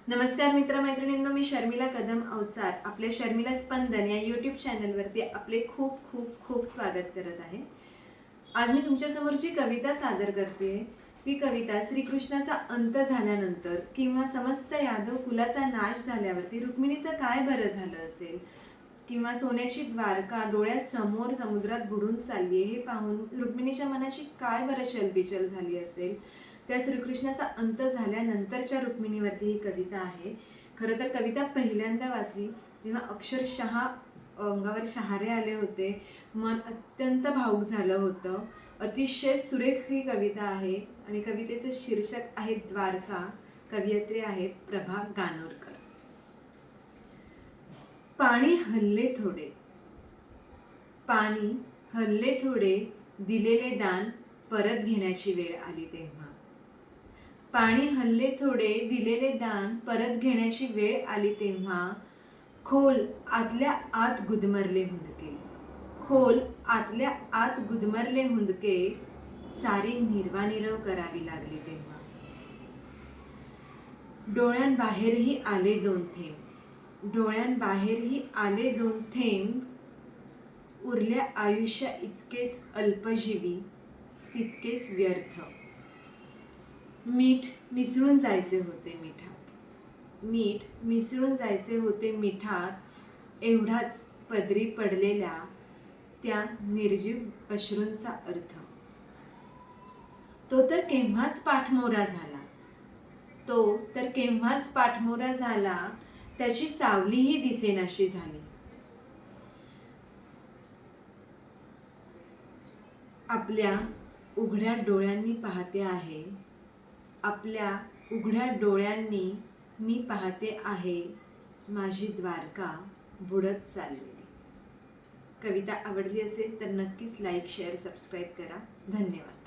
नमस्कार मित्रमैत्रिणींनो, मी शर्मिला कदम अवचार आपल्या शर्मिला स्पंदन या यूट्यूब चॅनलवरती आपले खूप खूप खूप स्वागत करत आहे। आज मी तुमच्यासमोर जी कविता सादर करते ती कविता श्रीकृष्णाचा अंत झाल्यानंतर किंवा समस्त यादव कुलाचा नाश झाल्यावरती रुक्मिणीचं काय बरं झालं असेल किंवा सोन्याची द्वारका डोळ्यासमोर समुद्रात बुडून चालली हे पाहून रुक्मिणीच्या मनाची काय बरं चलबिचल झाली असेल, त्या श्रीकृष्णाचा अंत झाल्यानंतरच्या रुक्मिणीवरती ही कविता आहे। खरं तर कविता पहिल्यांदा वाचली तेव्हा अक्षरशः अंगावर शहारे आले होते, मन अत्यंत भावुक झालं होतं। अतिशय सुरेख ही कविता आहे आणि कवितेचं शीर्षक आहे द्वारका। कवयित्री आहेत प्रभा गानोरकर। पाणी हल्ले थोडे, पाणी हल्ले थोडे, दिलेले दान परत घेण्याची वेळ आली तेव्हा। पाणी हल्ले थोडे, दिलेले दान परत घेण्याची वेळ आली तेव्हा। खोल आतल्या आत गुदमरले हुंदके, खोल आतल्या आत गुदमरले हुंदके, सारी निर्वानिरव करावी लागली तेव्हा। डोळ्यांबाहेरही आले दोन थेंब, डोळ्यांबाहेरही आले दोन थेंब, उरल्या आयुष्या इतकेच अल्पजीवी तितकेच व्यर्थ। मीठ मिसळून जायचे होते मिठात, मीठ मिसळून जायचे होते मिठात, एवढाच पदरी पडलेल्या त्या निर्जीव अश्रूंचा अर्थ। तो तर केव्हाच पाठमोरा झाला, तो तर केव्हाच पाठमोरा झाला, त्याची सावलीही दिसेनाशी झाली। आपल्या उघड्या डोळ्यांनी पाहते आहे, आपल्या उघड्या डोळ्यांनी मी पाहते आहे, माझी द्वारका बुडत चाललेली। कविता आवडली असेल तर नक्कीच लाईक शेअर सबस्क्राईब करा। धन्यवाद।